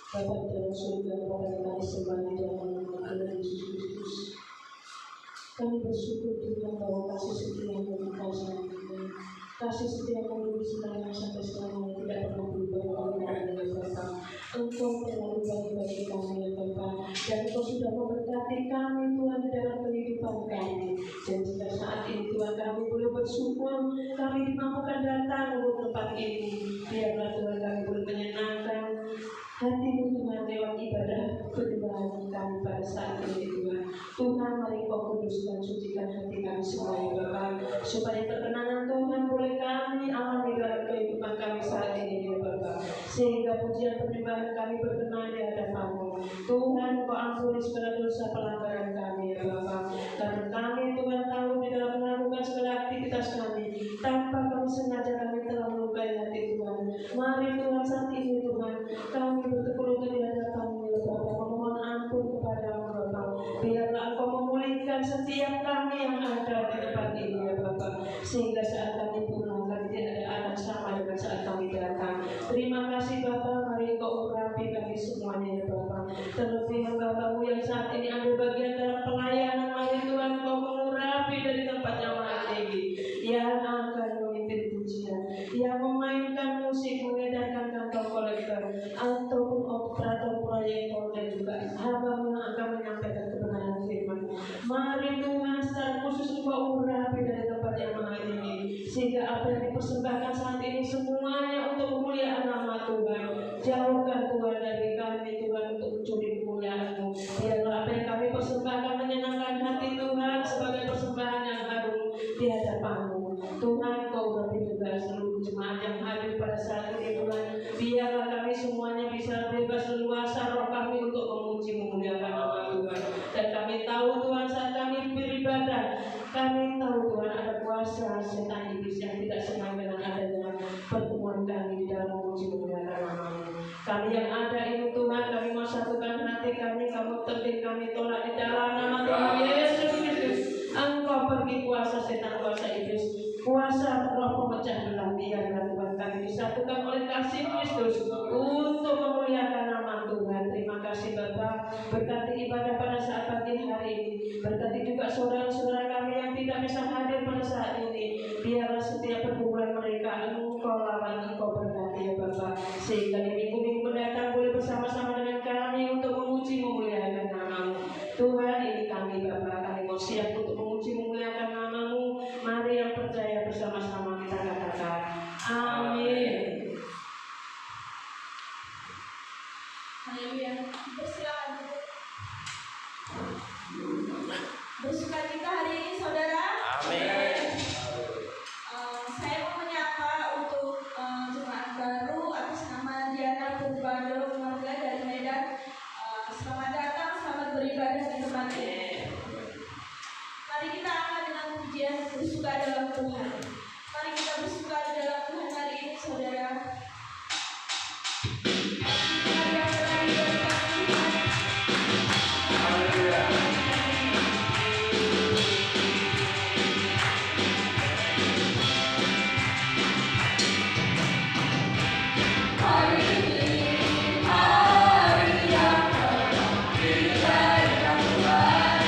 Bapa di dalam surga, Bapa kami sembah di dalam nama Yesus Kristus. Kami bersyukur Tuhan bahwa kasih setia-Mu Engkau selama ini. Kasih setia-Mu dulu sekarang sampai selamanya tidak pernah berubah ya Bapa. Engkau terlalu baik bagi kami ya Bapa. Dan Engkau sudah memberkati kami Tuhan di dalam kehidupan kami. Dan jika saat ini Tuhan kami boleh bersyukur, kami dimampukan datang ke tempat ini. Biarlah Tuhan kami boleh menyenangkan hati-Mu Tuhan lewat ibadah penyembahan kami pada saat ini Tuhan. Tuhan mari Kau kuduskan sucikan hati kami semuanya Bapa, supaya perkenanan Tuhan boleh kami alami dalam kehidupan kami saat ini ya Bapa, sehingga pujian penyembahan kami berkenan di hadapan-Mu. Tuhan Kau ampuni segala dosa pelanggaran kami ya Bapa, karena kami Tuhan tahu di dalam melakukan segala aktivitas kami tanpa kami sengaja kami telah melukai hati Tuhan. Mari Tuhan saat ini Tuhan kami bertekuk di hadapan-Mu ya Bapa, memohon ampun kepada-Mu Bapa. Biarlah Engkau memulihkan setiap kami yang ada di tempat ini ya Bapa, sehingga saat kami pulang kami tidak akan sama dengan saat kami datang. Terima kasih Bapa, mari Engkau urapi kami semuanya ya Bapa. Terlebih hamba-Mu yang saat ini ambil bagian dalam pelayanan, mari Tuhan Engkau mengurapi dari tempat yang maha tinggi, yang akan memimpin pujian, yang memainkan musik, mengedarkan kantong kolektor ataupun operator proyektor, dan juga hamba-Mu yang akan menyampaikan kebenaran firman. Mari Tuhan secara khusus Engkau urapi dari tempat yang maha tinggi, sehingga apa yang dipersembahkan saat ini semuanya untuk kemuliaan nama Tuhan. Jauhkan Tuhan dari kami Tuhan untuk mencuri kemuliaan-Mu. Biarlah apa yang kami persembahkan menyenangkan hati Tuhan sebagai persembahan yang harum di hadapan-Mu. Tuhan Kau urapi juga seluruh jemaat yang hadir pada saat ini Tuhan. Biarlah kami semuanya bisa bebas leluasa roh kami untuk memuji memuliakan nama Tuhan. Dan kami tahu Tuhan saat kami beribadah, kami tahu Tuhan ada kuasa setan iblis yang tidak senang dengan adanya pertemuan kami di dalam memuji memuliakan nama-Mu. Kami yang ada ini Tuhan, kami mau satukan hati kami, kamu tertib kami tolak di dalam nama Tuhan Yesus Kristus. Engkau pergi kuasa setan, kuasa iblis, kuasa roh pemecah belah. Biarlah Tuhan kami disatukan oleh kasih Kristus untuk memuliakan nama Tuhan. Terima kasih Bapa, berkati ibadah pada saat pagi hari ini, berkati juga saudara-saudara kami yang tidak bisa hadir pada saat ini. Biarlah setiap pergumulan mereka Engkau lawan, Engkau berkati ya Bapa, sehingga di minggu-minggu mendatang boleh bersama-sama dengan kami untuk memuji memuliakan nama-Mu. Tuhan, ini kami Bapa, kami mau siap untuk memuji memuliakan nama-Mu. Mari yang percaya bersama-sama kita katakan amin. Haleluya. Persilakan bersukacita hari ini saudara. Amin. Saya mau menyapa untuk jemaat baru atas nama Diana Purbado keluarga dari Medan. Selamat datang, selamat beribadah di tempat ini. Mari kita angkat dengan pujian bersuka dalam Tuhan. Mari kita bersuka di dalam Tuhan hari ini saudara. Hari yang kau berikan Tuhan.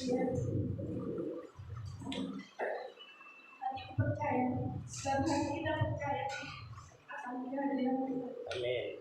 pujian. Hati percaya, setiap hari kita percaya akan kehadiran Tuhan. Amin.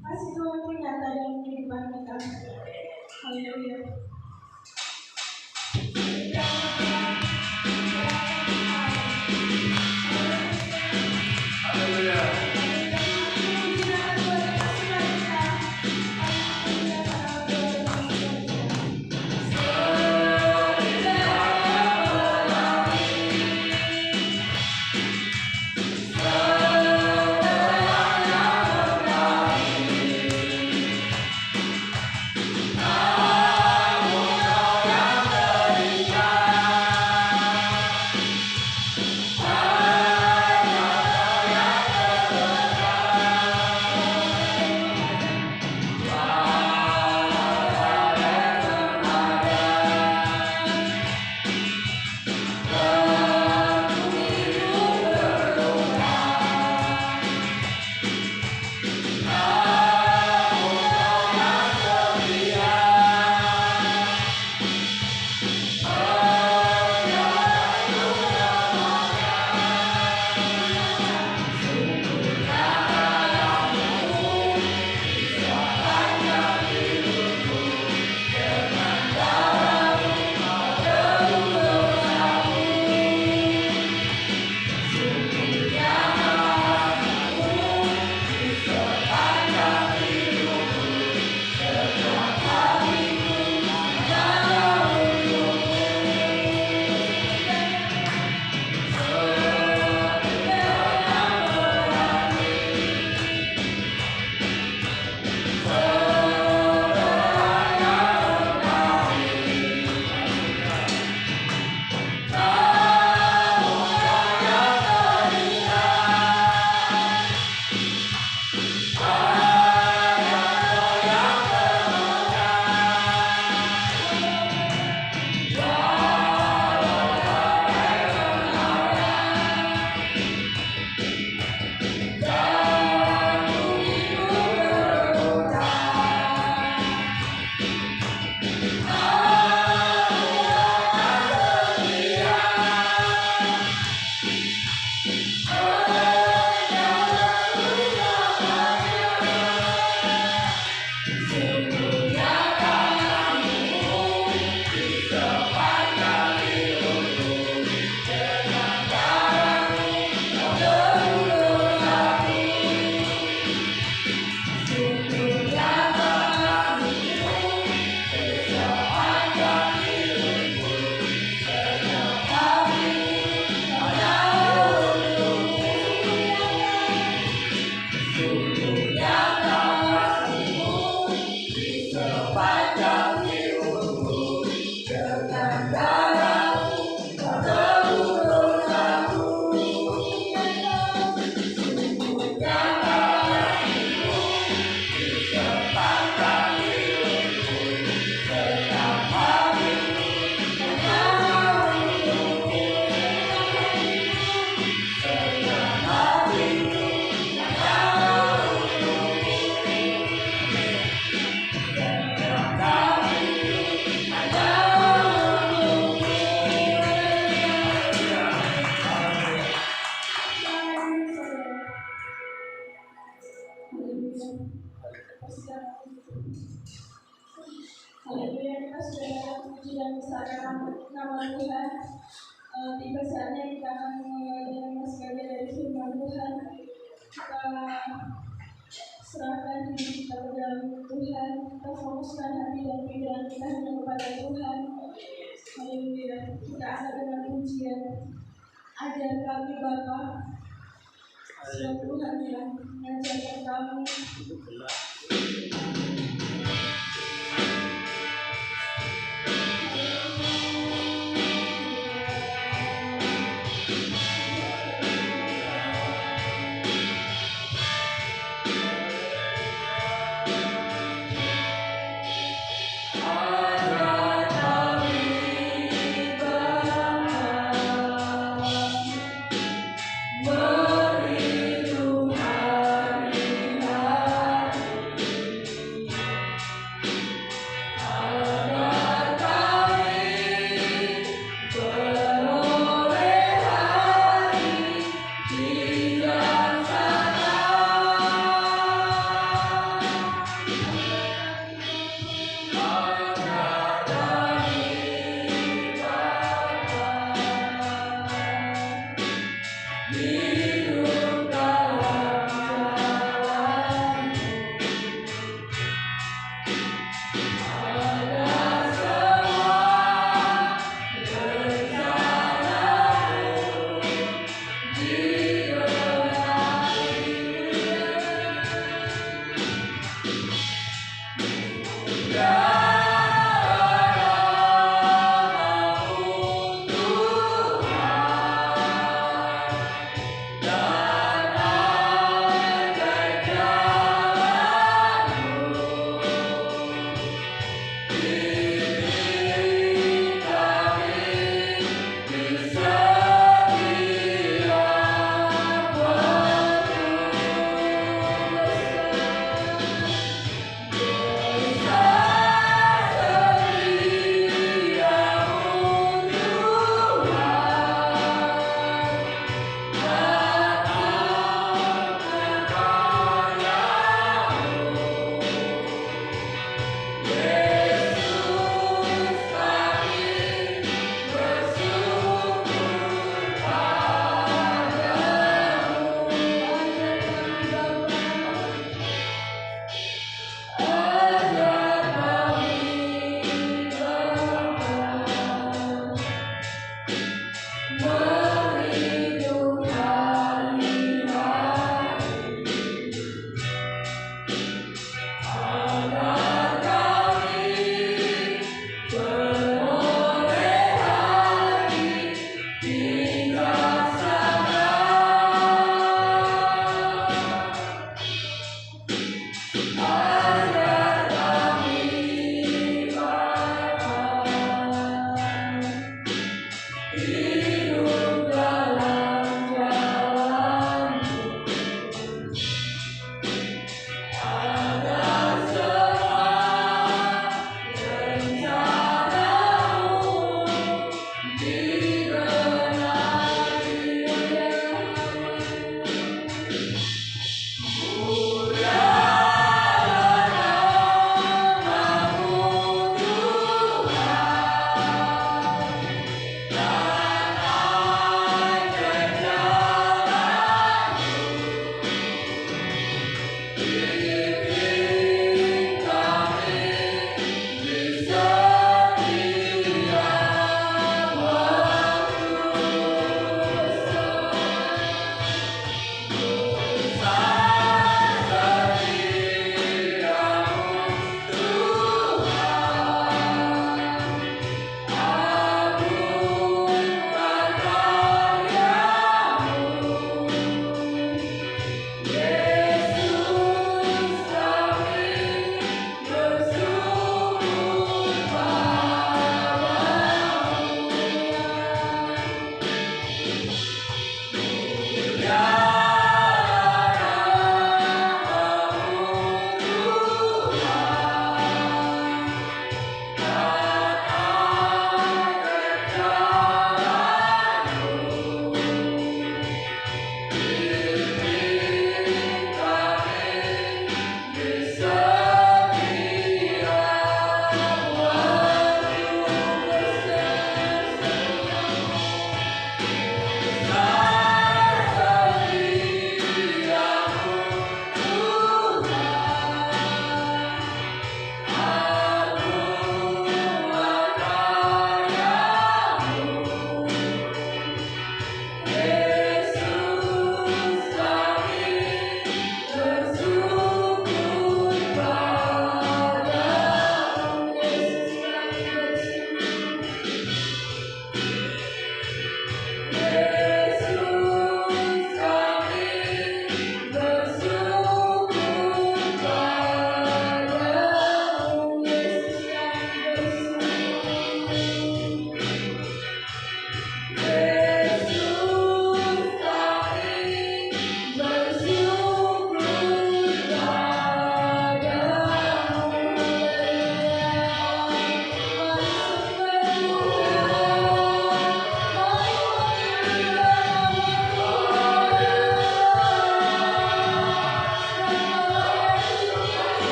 Kasih Tuhan ternyata dalam kehidupan kita. Haleluya. Amin. Haleluya, kita sudah dapat puji dan besarkan nama Tuhan. Tiba saatnya kita akan mulai dengan sekali dari firman Tuhan. Kita serahkan diri kita ke dalam Tuhan. Kita fokuskan hati dan pikiran kita hanya kepada Tuhan. Haleluya. Kita angkat dengan pujian. Ajar kami Bapa, sebab Tuhan yang mengajarkan kami. Beri Tuhan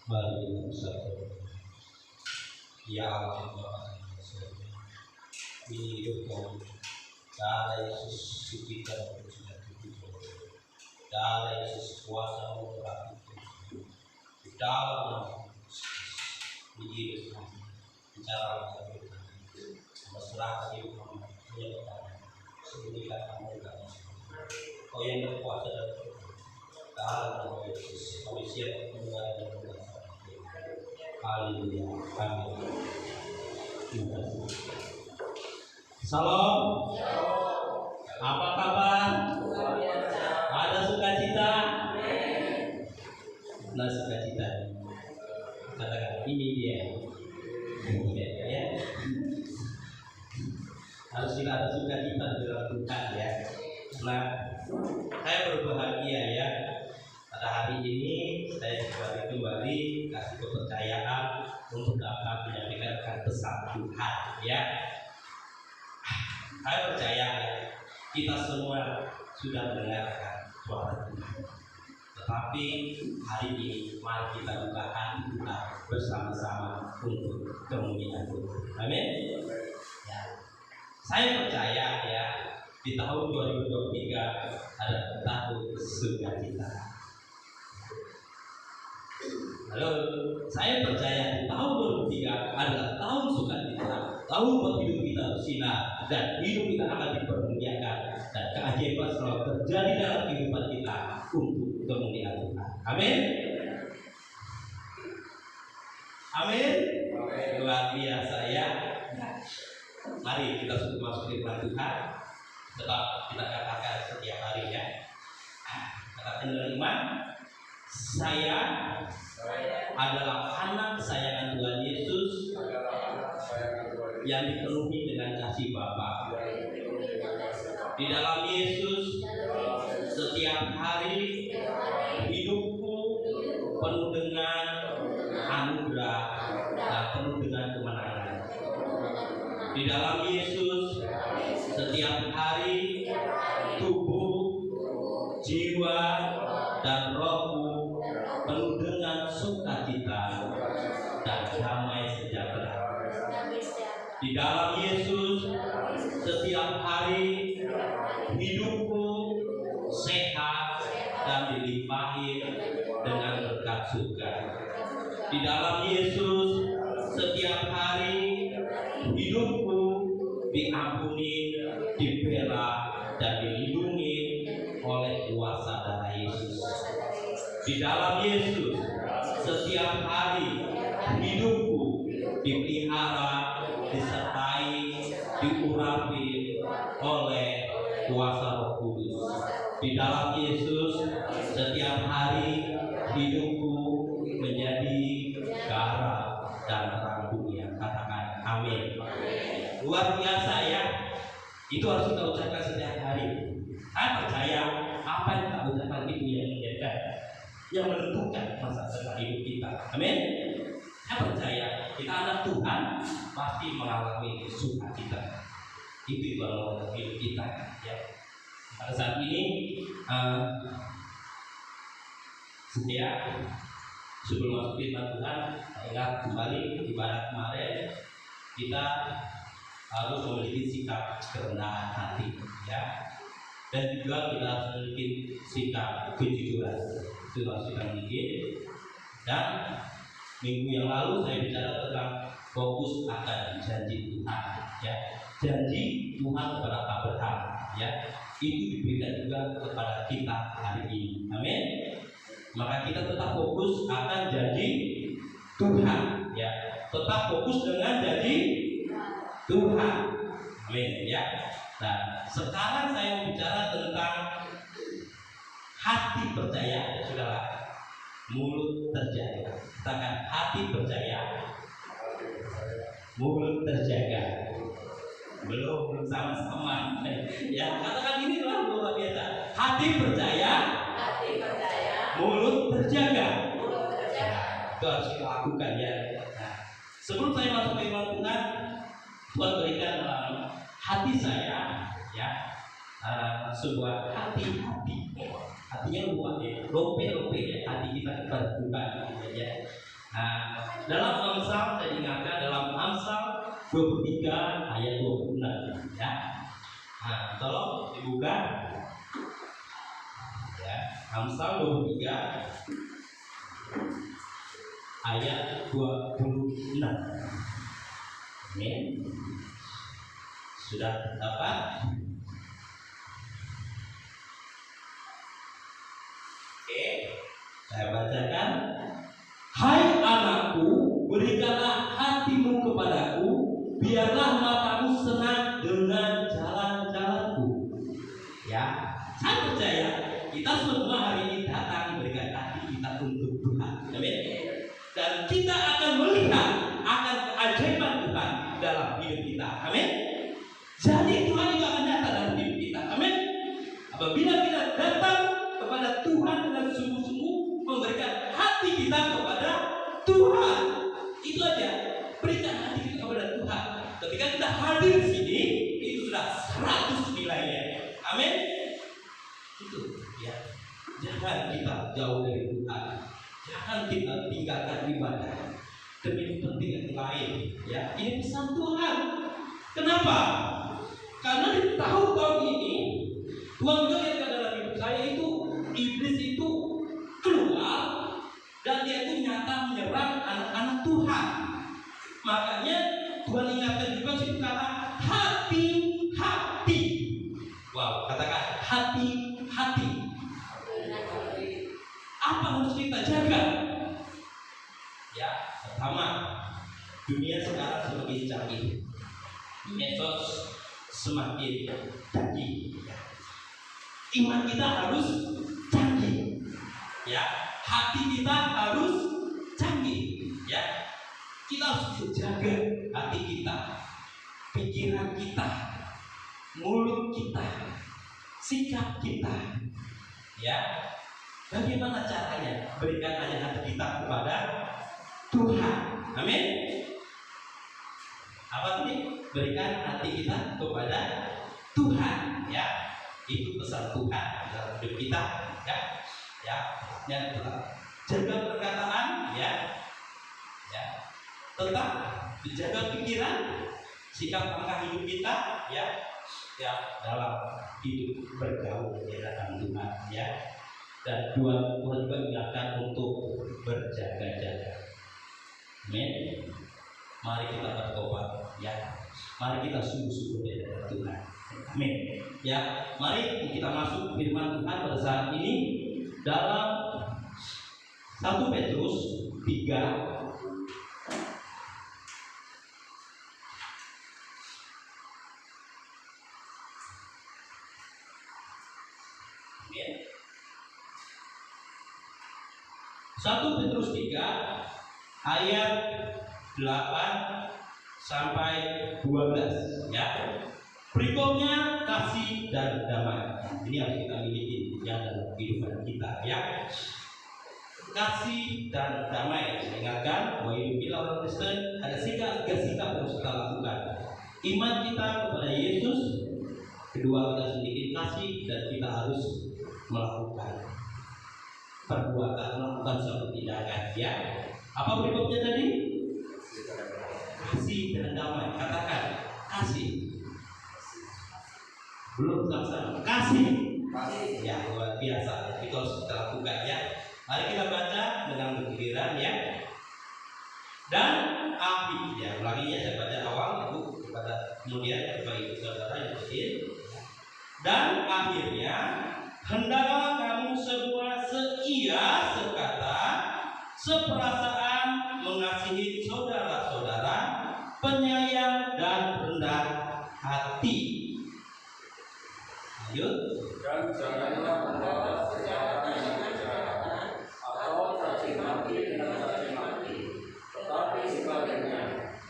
Mari kita bersatu. Ya Allah Bapa kami surga, ini hidup kami. Darah Yesus suci dan sudah dipuji. Darah Yesus kuasa memberkati. Di dalam nama Yesus, di hidup kami, bicara kami, berserah hidup kami, menyertai, sembunyikan kami kami. Kau yang berkuasa dan berkuasa. Dalam nama Yesus, kami siap mendengar dan mendengar. Haleluya, amin. Terima kasih. Salam. Apa kabar? Ada sukacita? Nah, sukacita. Katakan ini dia. Ya. Harus kita ada sukacita dalam Tuhan ya. Nah, saya berbahagia ya. Pada hari ini saya kembali kasih kepercayaan untuk dapat menyampaikan pesan Tuhan ya. Saya percaya ya, kita semua sudah mendengarkan suara Tuhan. Tetapi hari ini mari kita buka hati kita bersama-sama untuk kemuliaan Tuhan. Amin. Ya. Saya percaya ya, di tahun 2023 ada tahun sukacita. Halo, saya percaya di tahun 2023 adalah tahun sukacita, tahun buat hidup kita bersinar dan hidup kita akan dipermuliakan dan keajaiban selalu terjadi dalam kehidupan kita untuk kemuliaan Tuhan. Amin. Amin. Luar biasa ya. Mari kita sudah masuk di firman Tuhan. Tetap kita katakan setiap hari ya. Katakan dengan iman. Saya adalah anak kesayangan Tuhan Yesus yang dipenuhi dengan kasih Bapa. Di dalam Yesus setiap hari hidupku penuh dengan anugerah dan penuh dengan kemenangan. Di dalam Yesus setiap hari tubuh, jiwa, dan rohku penuh dengan sukacita dan damai sejahtera. Di dalam Yesus setiap hari hidupku sehat dan dilimpahi dengan berkat surga. Di dalam Yesus setiap hari hidupku diampuni, dibela, dan dilindungi oleh kuasa darah Yesus. Di dalam Yesus setiap hari hidupku dipelihara, disertai, diurapi oleh kuasa Roh Kudus. Di dalam Yesus setiap hari hidupku menjadi garam dan terang dunia. Katakan amin. Luar biasa ya. Itu harus kita ucapkan setiap hari. Saya percaya apa yang kita ucapkan itu yang menjadikan, yang menentukan masa depan hidup kita. Amin. Saya percaya kita anak Tuhan pasti mengalami sukacita. Itu kalau hidup kita ya. Pada saat ini saya sebelum masuk firman Tuhan, ingat kembali ibadah kemarin kita harus memiliki sikap kerendahan hati ya. Dan juga kita harus memiliki sikap kejujuran. Itu harus kita miliki. Dan minggu yang lalu saya bicara tentang fokus akan janji Tuhan ya. Janji Tuhan kepada Abraham ya. Itu diberikan juga kepada kita hari ini. Amin. Maka kita tetap fokus akan janji Tuhan ya. Tetap fokus dengan janji Tuhan. Amin ya. Nah, sekarang saya mau bicara tentang hati percaya, saudara. Mulut terjaga. Katakan hati percaya, mulut terjaga. Belum sama-sama. Ya, katakan ini luar biasa. Hati percaya, mulut terjaga. Itu harus kita lakukan ya. Nah, sebelum saya masuk ke firman Tuhan, Tuhan berikan dalam hati saya ya sebuah hati-hatinya luar ya, lope ya, hati kita terbuka ya. Nah, dalam Amsal saya ingatkan dalam Amsal 23 ayat 26 ya. Nah, tolong dibuka ya, Amsal 23 ayat 26. Amin. Sudah dapat? Oke, saya bacakan. Hai anakku, berikanlah hatimu kepadaku, biarlah matamu senang dengan jalan-jalanku. Ya, saya percaya kita semua hari ini datang berikan hati kita untuk Tuhan. Amin. Dan kita akan melihat akan keajaiban Tuhan dalam hidup kita. Amin. Jadi Tuhan itu akan datang dalam hidup kita. Amin. Apabila kita datang kepada Tuhan dengan sungguh-sungguh memberikan hati kita kepada Tuhan, itu aja. Berikan hati kita kepada Tuhan. Ketika kita hadir di sini, itu sudah 100 nilainya. Amin. Itu ya. Jangan kita jauh dari Tuhan. Jangan kita tinggalkan ibadah demi kepentingan lain. Ya, ini pesan Tuhan. Kenapa? Karena di tahun-tahun ini Tuhan juga lihat dalam hidup saya itu iblis itu keluar dan dia itu nyata menyerang anak-anak Tuhan. Makanya Tuhan ingatkan juga situ kata hati-hati. Wow, katakan hati-hati. Apa harus kita jaga? Ya, pertama, dunia sekarang semakin canggih, medsos semakin canggih. Iman kita harus canggih, ya. Hati kita harus canggih, ya. Kita harus jaga hati kita, pikiran kita, mulut kita, sikap kita, ya. Bagaimana caranya? Berikan aja hati kita kepada Tuhan. Amin. Apa tadi? Berikan hati kita kepada Tuhan, ya. Itu pesan Tuhan dalam hidup kita, ya. Ya, yang jaga perkataan, ya. Ya. Tetap dijaga pikiran, sikap langkah hidup kita, ya. Ya, dalam hidup bergaul di hadapan Tuhan, ya. Dan Tuhan juga ingatkan untuk berjaga-jaga. Amin. Mari kita bertobat, ya. Mari kita sungguh-sungguh di hadapan Tuhan. Amin. Ya, mari kita masuk firman Tuhan pada saat ini dalam 1 Petrus 3 1 Petrus 3 ayat 8 sampai 12, ya. Berikutnya kasih dan damai. Ini harus kita miliki ya dalam kehidupan kita, ya. Kasih dan damai. Saya ingatkan bahwa hidup kita orang Kristen ada tiga sikap yang harus kita lakukan. Iman kita kepada Yesus, kedua kita sedikit kasih, dan kita harus melakukan perbuatan, melakukan suatu tindakan, ya. Apa berikutnya tadi? Kasih dan damai. Katakan kasih. Belum sama-sama. Kasih. Ya, luar biasa. Itu harus kita lakukan, ya. Mari kita baca dengan bergiliran, ya. Dan akhir, ya. Ulanginya saya baca awal itu kepada kemudian kepada ibu saudara yang kecil. Dan akhirnya hendaklah kamu semua seia sekata, seperasaan, mengasihi saudara-saudara, penyayang dan rendah hati. Lanjut. Dan janganlah membalas kejahatan dengan kejahatan atau caci maki dengan caci maki, tetapi sebaliknya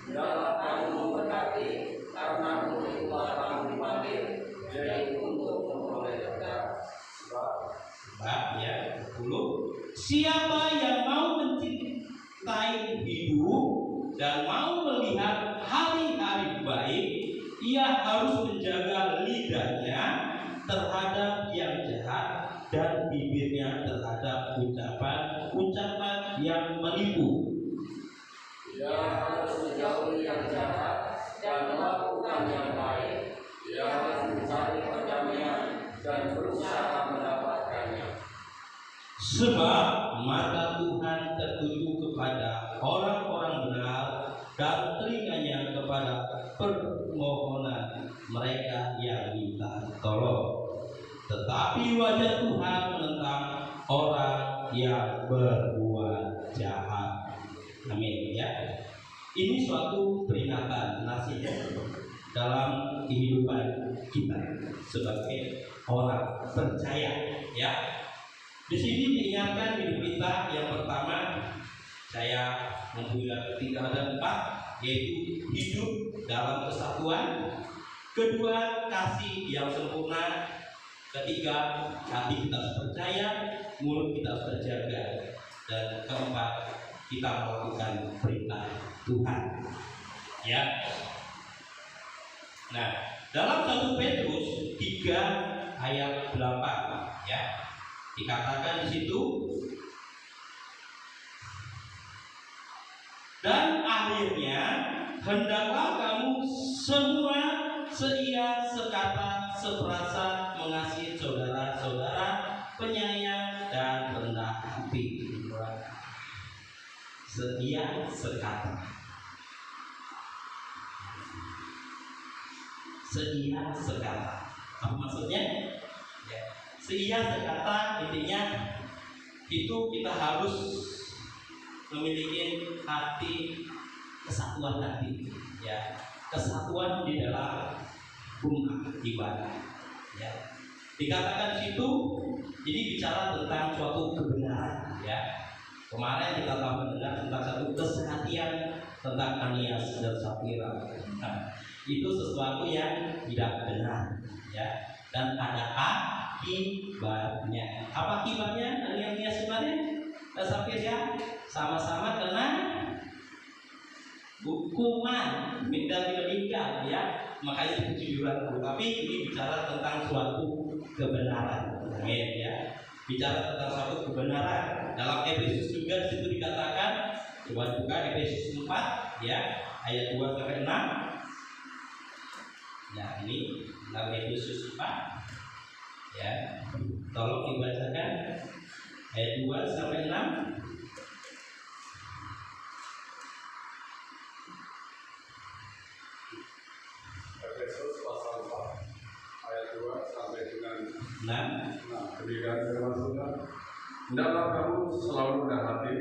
hendaklah kamu memberkati, karena untuk itulah kamu dipanggil, yaitu untuk memperoleh berkat. Sebab ya 10. Siapa yang mau mencintai hidup dan mau melihat hari-hari baik, ia harus menjaga lidahnya terhadap yang jahat dan bibirnya terhadap ucapan-ucapan yang menipu. dan berusaha mendapatkannya. Sebab mata Tuhan tertuju kepada orang-orang benar dan telinganya kepada permohonan mereka yang minta tolong. Tetapi wajah Tuhan menentang orang yang berbuat jahat. Amin ya. Ini suatu peringatan nasihat dalam kehidupan kita sebagai orang percaya ya. Di sini diingatkan hidup kita yang pertama, saya mempunyai 3 ada 4, yaitu hidup dalam kesatuan. Kedua, kasih yang sempurna. Ketiga, hati kita harus percaya, mulut kita harus terjaga. Dan keempat, kita melakukan perintah Tuhan. Ya. Nah, dalam 1 Petrus 3 ayat 8 ya. Dikatakan di situ, dan akhirnya hendaklah kamu semua seia, sekata, seperasa mengasihi saudara-saudara, penyayang dan rendah hati. Seia, sekata. Seia, sekata. Apa maksudnya? Ya. Seia, sekata intinya itu kita harus memiliki hati, kesatuan hati, ya, kesatuan di dalam rumah ibadah. Ya. Dikatakan di situ, ini bicara tentang suatu kebenaran. Ya. Kemarin kita telah mendengar tentang satu kesehatian tentang Anias dan Safira. Nah, itu sesuatu yang tidak benar, ya, dan ada akibatnya. Apa akibatnya? Anias sebenarnya dan Safira sama-sama kena hukuman minta meninggal, ya, makanya kejujuran. Tapi ini bicara tentang suatu kebenaran, ya, bicara tentang suatu kebenaran. Dalam Efesus juga disitu dikatakan, coba buka Efesus 4, ya, ayat 2 sampai 6. Nah, ini dalam Efesus 4, ya, tolong dibacakan ayat 2 sampai 6. Efesus pasal 4 ayat 2 sampai dengan 6. Demikian firman Tuhan. Hendaklah kamu selalu rendah hati,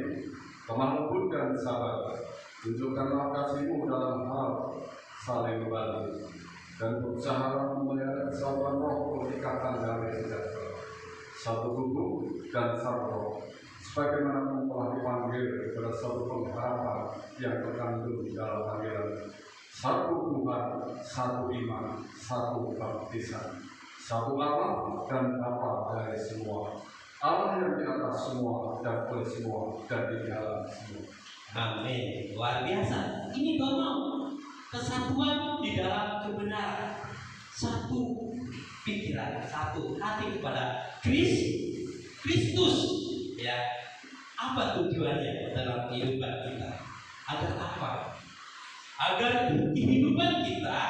lemah lembut dan sabar. Tunjukkanlah kasihmu dalam hal saling membantu, dan berusaha memelihara kesatuan roh ikatan damai sejahtera, satu tubuh dan satu roh. Sebagaimana kamu telah dipanggil kepada satu pengharapan yang terkandung dalam panggilan, satu Tuhan, satu iman, satu baptisan, satu Allah dan Bapa dari semua, Allah yang di atas semua dan oleh semua dan di dalam semua. Amin. Luar biasa. Ini tolong kesatuan di dalam kebenaran. Satu pikiran, satu hati kepada Kristus. Ya. Apa tujuannya dalam kehidupan kita? Agar apa? Agar kehidupan kita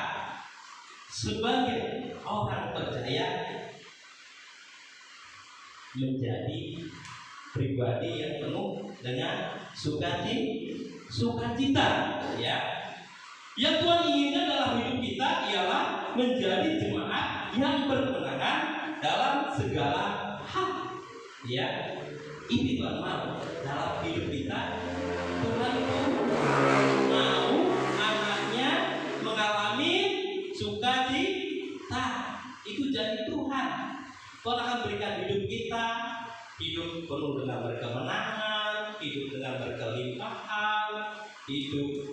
sebagai orang percaya menjadi pribadi yang penuh dengan sukacita, ya. Yang Tuhan inginkan dalam hidup kita ialah menjadi jemaat yang berkemenangan dalam segala hal, ya. Ini Tuhan mau dalam hidup kita. Tuhan itu mau anaknya mengalami sukacita. Itu jadi Tuhan. Tuhan akan berikan hidup kita, hidup penuh dengan berkemenangan, hidup dengan berkelimpahan, hidup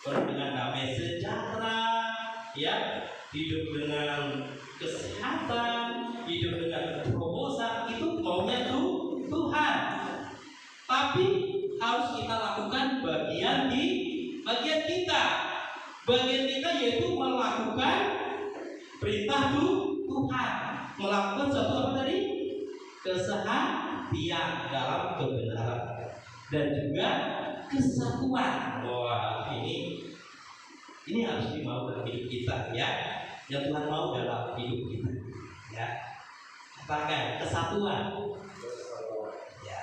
penuh dengan damai sejahtera, ya, hidup dengan kesehatan, hidup dengan terobosan. Itu maunya Tuhan. Tapi harus kita lakukan bagian kita. Bagian kita yaitu melakukan perintah Tuhan. Melakukan satu apa tadi? Kesehatian dalam kebenaran dan juga kesatuan. Wah, ini harus dimau dalam hidup kita, ya. Yang Tuhan mau dalam hidup kita, ya. Katakan kesatuan. Ya.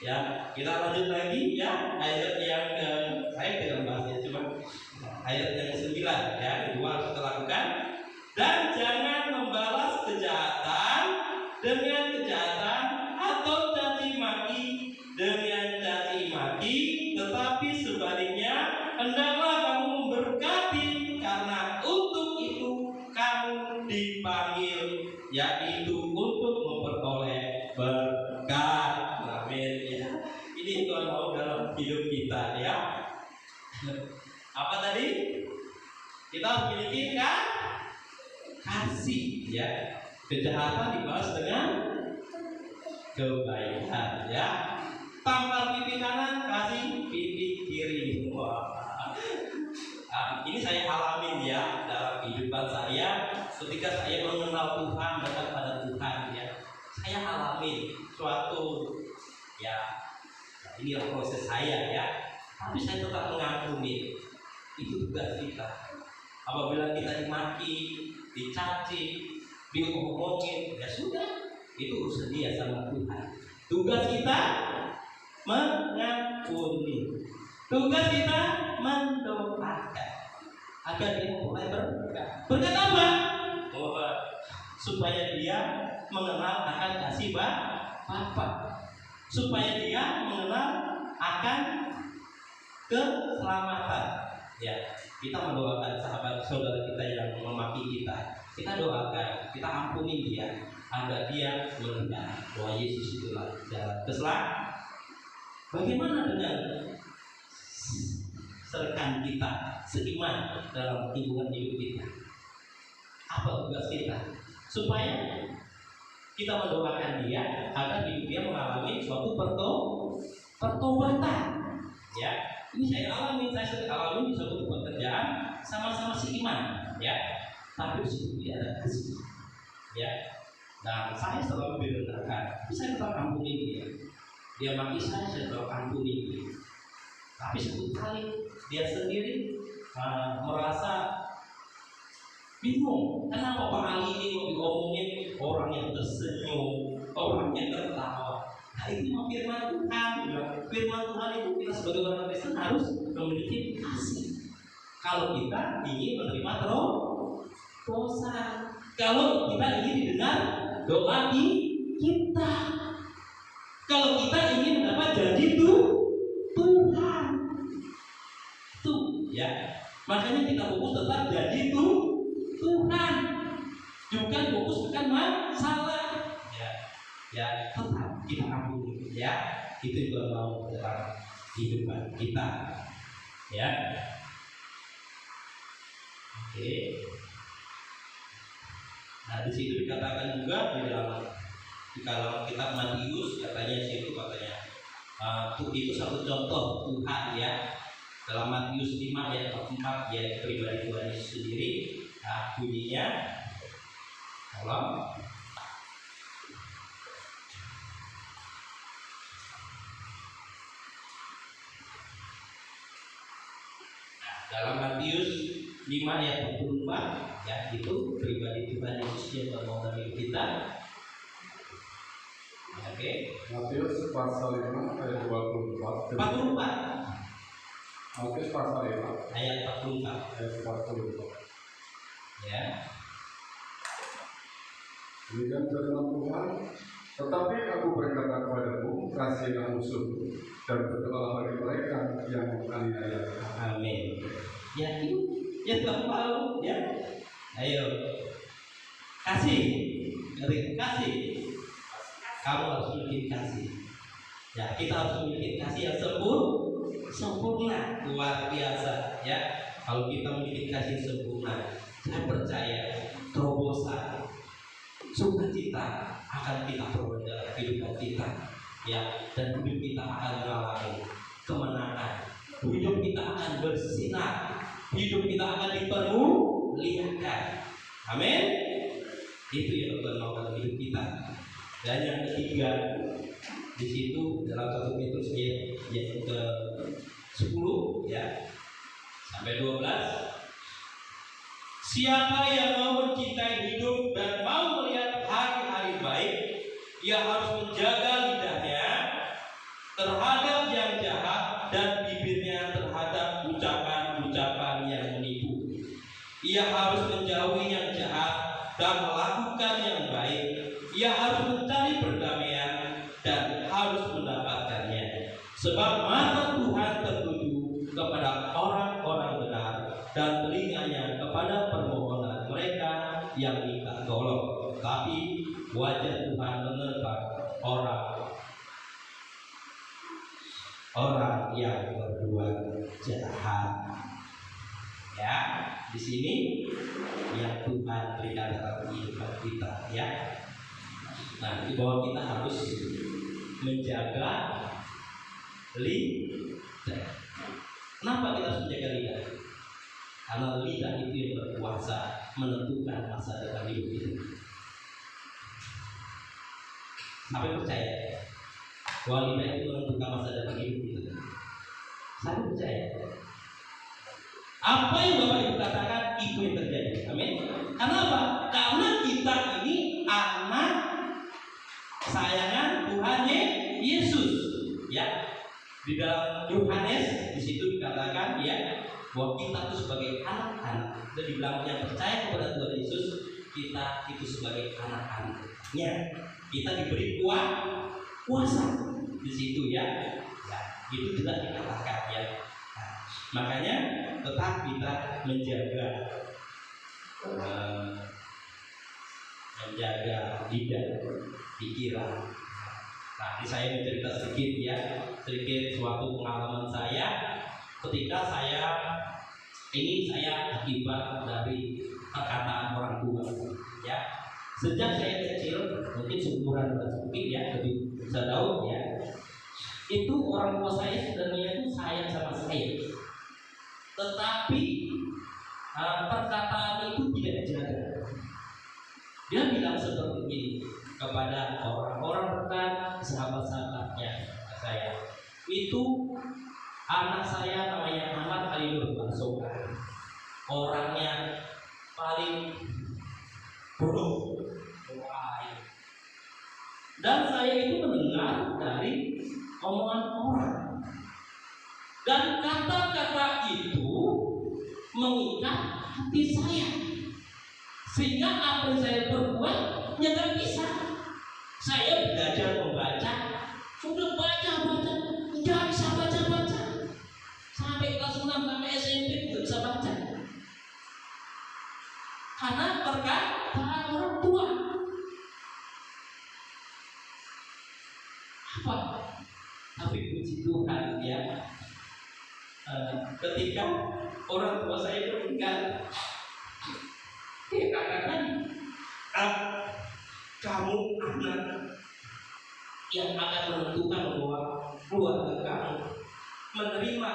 Ya, kita lanjut lagi ya ayat yang ke saya tidak bahasnya cuma ayat yang ke-9 ya, kedua kita lakukan. Dan jangan membalas kejahatan dengan kejahatan atau caci maki dengan caci maki, tetapi sebaliknya hendaklah kamu memberkati, karena untuk itu kamu dipanggil, yaitu untuk memperoleh berkat. Amin ya. Ini Tuhan mau dalam hidup kita ya. Apa tadi? Kita harus miliki kasih ya. Kejahatan dibalas dengan kebaikan ya. Tampar pipi kanan, kasih pipi kiri. Wah. Ini saya alami ya dalam kehidupan saya ketika saya mengenal Tuhan, dekat pada Tuhan ya. Saya alami suatu ya, inilah proses saya ya. Tapi saya tetap mengampuni. Itu tugas kita. Apabila kita dimaki, dicaci, diomongin, ya sudah, itu urusan dia sama Tuhan. Tugas kita mengampuni. Tugas kita mendoakan agar dia mulai berkat. Berkat apa? Supaya dia mengenal akan kasih Bapa. Supaya dia mengenal akan keselamatan. Ya, kita mendoakan sahabat saudara kita yang memaki kita. Kita doakan, kita ampuni dia agar dia mengenal bahwa Yesus itulah jalan keselamatan. Bagaimana dengan rekan kita seiman dalam hubungan hidup kita? Apa tugas kita? Supaya kita mendoakan dia agar hidup dia mengalami suatu pertobatan. Ya, ini saya alami, saya sering alami di suatu pekerjaan sama-sama seiman, ya. Tapi di situ tidak ada kasih, ya. Dan saya selalu merendahkan, tapi saya tetap ampuni dia. Dia maki saya tetap ampuni dia. Tapi satu kali dia sendiri merasa bingung, kenapa Pak Ali ini mau diomongin orang yang tersenyum, orang yang tertawa. Nah ini mah firman Tuhan. Firman Tuhan itu kita sebagai orang Kristen harus memiliki kasih. Kalau kita ingin menerima dosa, kalau kita ingin didengar doa kita, kalau kita ingin mendapat janji Tuhan, tuh ya. Makanya kita fokus tetap janji Tuhan, bukan fokus bukan masalah. Ya tetap kita ampuni ya. Itu juga mau dalam kehidupan kita ya. Oke. Nah di situ dikatakan juga di dalam kitab Matius katanya situ katanya itu satu contoh Tuhan ya. Dalam Matius 5 ayat 4 ya, pribadi Tuhan Yesus sendiri. Nah bunyinya tolong. Dalam Matius 5 ayat 24 ya, itu pribadi Tuhan Yesus yang mau dari kita. Oke. Matius pasal 5 ayat 24. Matius pasal 5 ayat 44. Ayat 44. Ya. Demikian firman Tuhan. Tetapi aku berkata kepadamu, kasihilah musuhmu dan berdoalah bagi mereka yang menganiaya. Amin. Ya itu ya Tuhan mau ya. Ayo kasih. Kamu harus memiliki kasih. Ya kita harus memiliki kasih yang sempurna, luar biasa ya. Kalau kita memiliki kasih yang sempurna, saya percaya terobosan, sukacita akan kita peroleh dalam kehidupan kita ya, dan hidup kita akan mengalami kemenangan, hidup kita akan bersinar, hidup kita akan dipermuliakan. Amin. Itu yang Tuhan mau dalam hidup kita. Dan yang ketiga di situ dalam 1 Petrus ayat yang ke-10 ya sampai 12. Siapa yang mau mencintai hidup dan mau melihat hari-hari ia harus menjaga lidahnya terhadap yang jahat dan bibirnya terhadap ucapan-ucapan yang menipu. Ia harus menjauhi yang jahat dan melakukan yang baik. Ia harus mencari perdamaian dan harus mendapatkannya. Sebab mata Tuhan tertuju kepada orang-orang benar dan telinganya kepada permohonan mereka yang minta tolong. Tapi wajah Tuhan menerpa orang yang berbuat jahat. Ya, di sini yang Tuhan berikan dalam kehidupan kita, ya. Nah, di bawah kita harus menjaga lidah. Kenapa kita harus menjaga lidah? Karena lidah itu yang berkuasa menentukan masa depan hidup kita. Sampai percaya bahwa lidah itu menentukan masa depan hidup kita. Sampai percaya. Apa yang Bapak Ibu katakan itu yang terjadi. Amin. Kenapa? Karena kita ini anak sayangan Tuhan Yesus. Ya. Di dalam Yohanes di situ dikatakan ya bahwa kita itu sebagai anak-anak. Dan dibilang yang percaya kepada Tuhan Yesus, kita itu sebagai anak-anaknya. Kita diberi kuasa di situ ya. Ya, itu juga dikatakan ya. Nah, makanya tetap kita menjaga lidah, pikiran. Nah, ini saya mencerita sedikit suatu pengalaman saya ketika saya akibat dari perkataan orang tua ya. Sejak saya kecil, mungkin seumuran mungkin ya, lebih bisa tahu ya. Itu orang tua saya sebenarnya itu sayang sama saya. Tetapi perkataan itu tidak dijaga. Dia bilang seperti ini kepada orang-orang dekat, sahabat-sahabatnya saya. Itu anak saya namanya Ahmad Ali Nur Basoka. Orangnya paling bodoh. Dan saya itu mendengar dari omongan orang. Dan kata-kata itu mengikat hati saya. Sehingga apa yang saya perbuat ya tak bisa. Saya belajar membaca, sudah baca, nggak bisa baca. Sampai kelas 6 sampai SMP nggak bisa baca. Karena perkataan orang tua. Apa? Tapi puji Tuhan ya. Ketika orang tua saya meninggal, dia katakan, kamu anak yang akan menentukan bahwa keluarga kamu menerima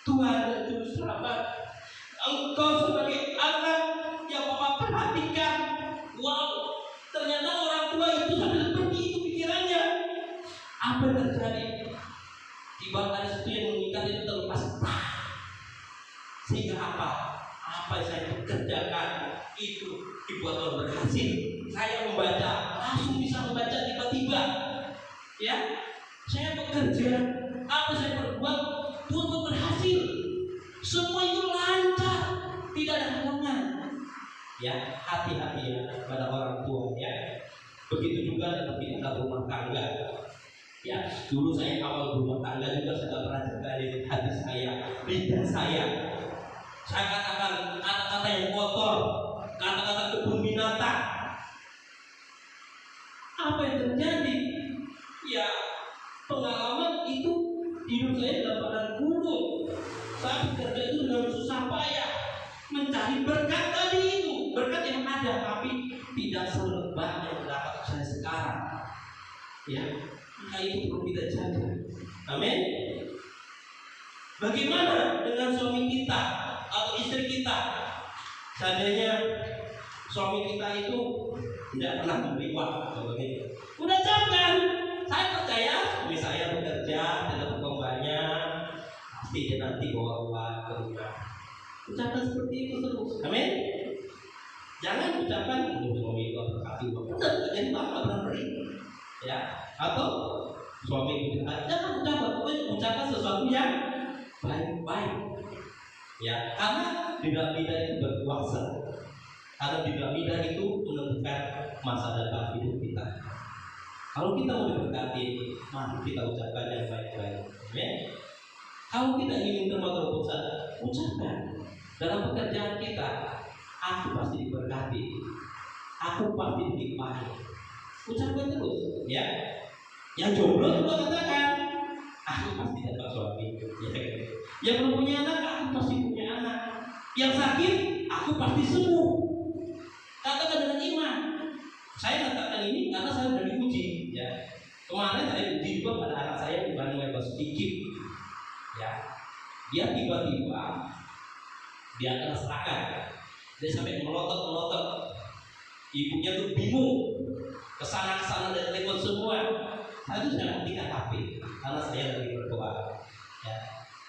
Tuhan dan Juru Selamat. Engkau sebagai anak yang Bapak perhatikan. Wow, ternyata orang tua itu sampai seperti itu pikirannya. Apa yang terjadi? Tiba ada sesuatu yang mengikat itu terlepas. Sehingga apa yang saya kerjakan itu dibuat Tuhan berhasil. Saya membaca, langsung bisa membaca tiba-tiba. Ya, saya bekerja, apa saya perbuat, Tuhan berhasil. Semua itu lancar, tidak ada halangan. Ya, hati-hati ya pada orang tua ya. Begitu juga dalam bidang rumah tangga. Ya, dulu saya awal rumah tangga juga sudah pernah jaga di hati saya, lidah saya. Saya katakan kata-kata yang kotor, kata-kata kebun binatang. Apa yang terjadi? Ya, pengalaman itu hidup saya dalam badan gulung. Saya bekerja itu dengan susah payah mencari berkat tadi itu, berkat yang ada tapi tidak selebat yang dapat saya sekarang. Ya, maka itu perlu kita jaga. Amin. Bagaimana dengan suami kita atau istri kita? Seandainya suami kita itu tidak pernah memberi uang, begitu. Udah jangan. Saya percaya suami saya bekerja, tidak banyak, pasti dia nanti bawa uang ke rumah. Ucapkan seperti itu terus. Amin. Jangan ucapkan suami itu berkati uang. Benar, jadi bapak pernah beri. ya, atau suami kita jangan ucapkan sesuatu yang baik-baik, ya, karena lidah itu berkuasa, karena lidah itu menentukan masa depan hidup kita. Kalau kita mau diberkati, mari kita ucapkan yang baik-baik. Amin. Kalau kita ingin terima terobosan, ucapkan dalam pekerjaan kita, aku pasti diberkati, aku pasti dilimpahi. Ucapkan terus, ya. Yang jomblo juga katakan, aku pasti dapat suami. Ya. Yang belum punya anak, aku pasti punya anak. Yang sakit, aku pasti sembuh. Katakan dengan iman. Saya katakan ini karena saya sudah diuji. Ya. Kemarin saya diuji juga pada anak saya di Bandung sedikit. Ya. Dia tiba-tiba dia kena serangan. Dia sampai melotot. Ibunya tuh bingung. Kesana dan telepon semua. Saya itu sudah matikan HP karena saya lagi berdoa. Ya.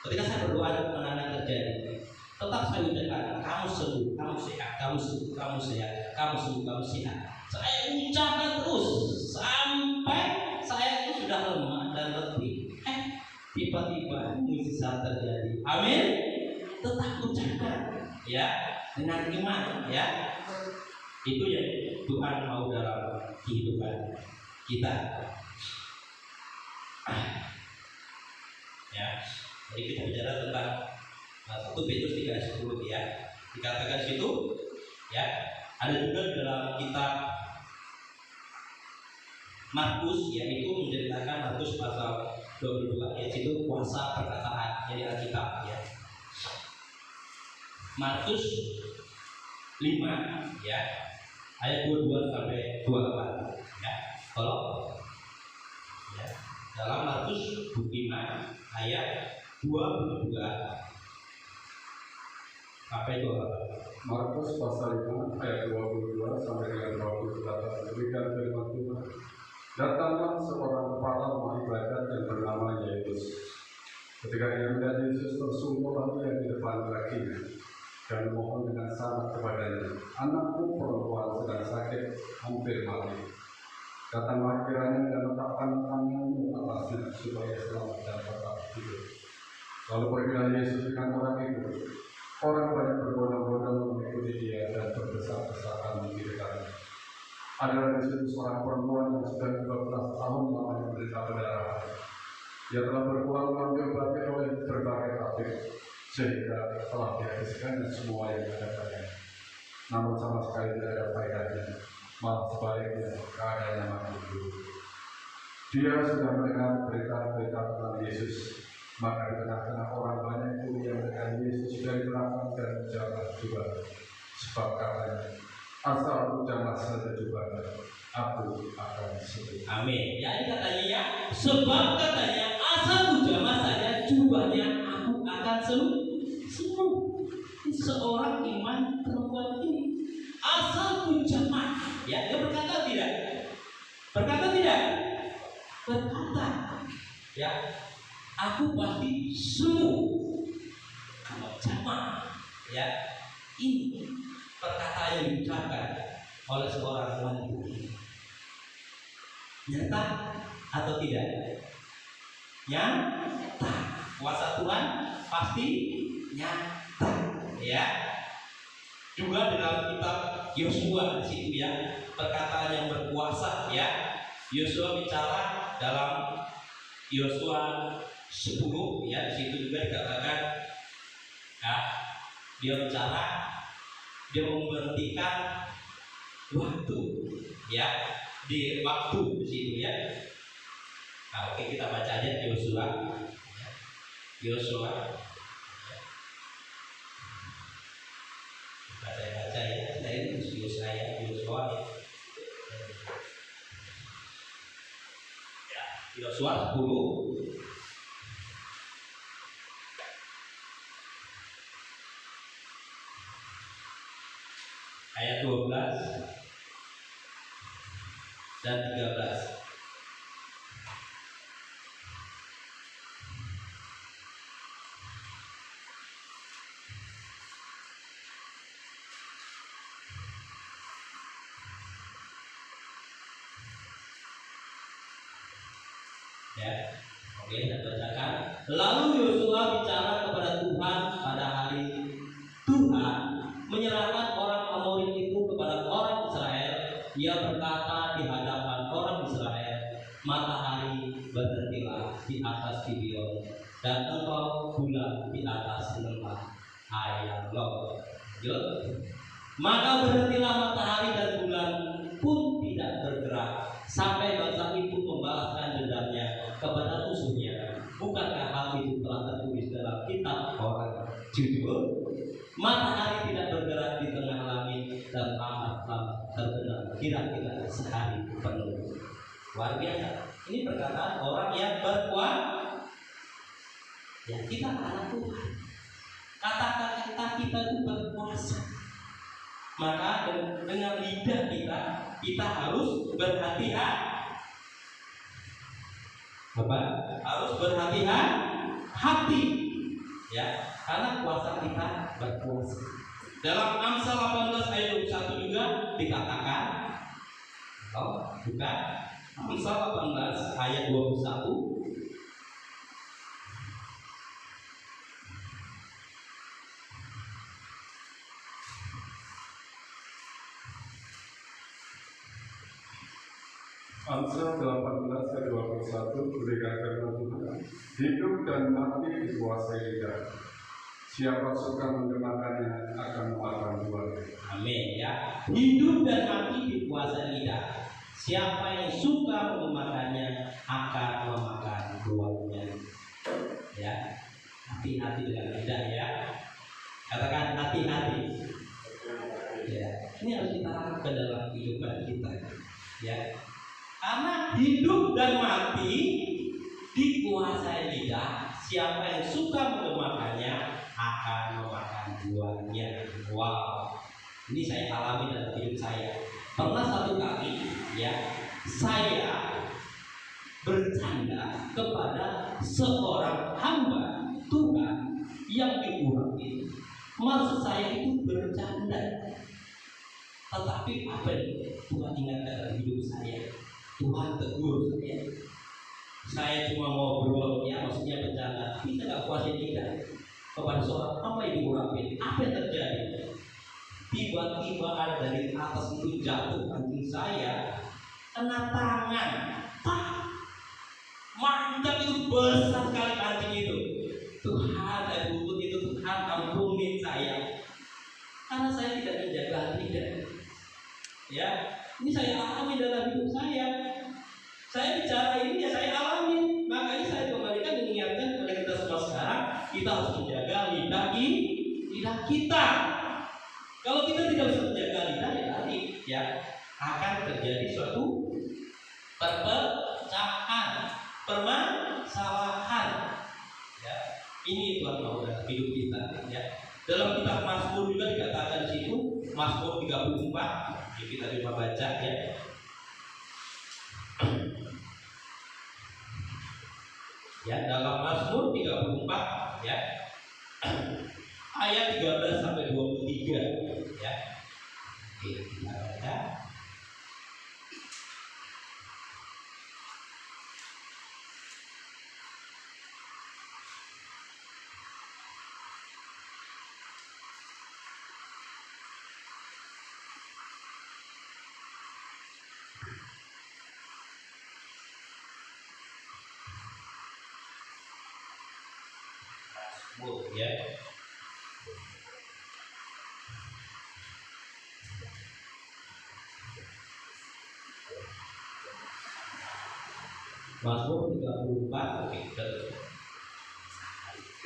Ketika saya berdoa kemenangan terjadi, tetap saya ucapkan, kamu sembuh, kamu sehat, kamu sembuh, kamu sehat, kamu sembuh, kamu sehat. Saya ucapkan terus sampai saya itu sudah lemah dan letih. Tiba-tiba mukjizat terjadi. Amin. Tetap ucapkan, ya, dengan iman, ya. Itu yang Tuhan mau dalam kehidupan kita. Ya, jadi kita bicara tentang 1 Petrus 3:10, ya. Dikatakan situ, ya. Ada juga dalam kitab Markus, yaitu menceritakan Markus pasal 22 ayat itu kuasa perkataan, jadi Alkitab, ya. Markus 5, ya, ayat 22 sampai 24, ya. Kalau ya, dalam Markus 5 ayat 22 sampai 24. Markus pasal 5 ayat 22 sampai dengan 28. Demikian firman Tuhan. Datanglah seorang kepala rumah ibadat yang bernama Yairus. Ketika ia melihat Yesus, tersungguhlah ia di depan kakinya dan mohon dengan sangat kepadanya, anakku perempuan sedang sakit, hampir mati. Datanglah kiranya dan letakkan tanganmu atasnya supaya selamat dan tetap hidup. Lalu pergilah Yesus dengan orang itu. Orang banyak berbondong-bondong mengikuti dia dan berdesak-desakan di dekatnya. Ada di situ seorang perempuan yang sudah 12 tahun lamanya menderita pendarahan. Ia telah berulang-ulang diobati oleh berbagai tabib, sehingga telah dihabiskannya semua yang ada padanya. Namun sama sekali tidak ada faedahnya, malah sebaliknya keadaannya makin buruk. Dia sudah mendengar berita-berita tentang Yesus, maka di tengah-tengah orang banyak itu yang mendengar Yesus dari belakang dan menjawab juga, sebab katanya, asal jamah saja juga, aku akan sembuh. Amin. Ya, ini katanya, ya, sebab katanya asal jamah saja jubahnya, aku akan sembuh. Seorang iman perempuan ini asal jamah, ya, dia berkata tidak? Berkata tidak? Berkata, ya, aku pasti sembuh. Kalau jamah, ya, ini perkataan yang diucapkan oleh seorang wanita. Nyata atau tidak? Nyata. Kuasa Tuhan pasti nyata, ya. Juga dalam kitab Yosua di situ, ya, perkataan yang berkuasa, ya. Yosua bicara dalam Yosua 10, ya, di situ juga dikatakan, ya, dia bicara, dia memberhentikan waktu, ya, di waktu di situ, ya. Nah, oke, kita baca aja Yosua. Yosua. Baca ya. Nah, ini Yosua, ya. Yosua. Ya, Yosua 10. Ayat 12 dan 13. Ya, oke, saya bacakan. Lalu Yosua bicara kepada Tuhan pada hari Tuhan menyerahkan orang Amorit itu kepada orang Israel. Ia berkata di hadapan orang Israel, matahari berhentilah di atas Gibeon dan engkau bulan di atas lembah Ayalon. Maka berhentilah matahari dan bulan pun tidak bergerak sampai bangsa itu membalaskan dendamnya kepada musuhnya. Bukankah hal itu telah tertulis dalam kitab orang? Judul, matahari tidak bergerak di tengah langit dan lambat-lambat terbenam kira-kira sehari penuh. Luar biasa. Ini perkataan orang yang berkuasa. Ya, kita anak Tuhan. Kata-kata kita itu berkuasa. Maka dengan lidah kita harus berhati-hati. Harus berhati-hati. Ya, karena kuasa kita berkuasa. Dalam Amsal 18 ayat 21 juga dikatakan, bukan? Amsal 18 ayat 21. Amsal 18 ayat 21 berikan firman Tuhan, hidup dan mati dikuasai lidah. Siapa suka menggunakannya akan memakan buahnya. Amin ya. Hidup dan mati dikuasai lidah. Siapa yang suka memakannya akan memakan buahnya. Ya, hati-hati dengan lidah ya. Katakan hati-hati. Ya, ini harus kita lakukan dalam kehidupan kita. Ya, karena hidup dan mati dikuasai lidah. Siapa yang suka memakannya akan memakan buahnya. Wow, ini saya alami dalam hidup saya. Pernah satu kali ya, saya bercanda kepada seorang hamba Tuhan yang diurapi. Maksud saya itu bercanda. Tetapi apa yang Tuhan ingatkan dalam hidup saya? Tuhan tegur saya. Saya cuma ngobrol ya, maksudnya bercanda, tapi saya tidak kuasai lidah kepada seorang hamba yang diurapi. Apa yang terjadi? Tiba-tiba ada dari atas itu jatuh kancing saya, kena tangan, mantap, itu besar sekali kancing itu. Tuhan, saya butuh itu, Tuhan ampuni saya, karena saya tidak menjaga lidah. Ya, ini saya alami dalam hidup saya. Saya bicara ini ya saya alami, makanya saya kembalikan mengingatkan kepada kita semua sekarang, kita harus menjaga lidah kita. Kalau kita tidak bisa menjaga lidah, ya tadi ya akan terjadi suatu permasalahan. Ya, ini Tuhan mau dalam hidup kita. Ya, dalam kitab Mazmur juga dikatakan di situ, Mazmur 34. Ya, kita coba baca ya. Ya, dalam Mazmur 34 ya. Ayat 13 sampai 23 ya. Oke, kita baca. Mazmur ya. Mazmur 34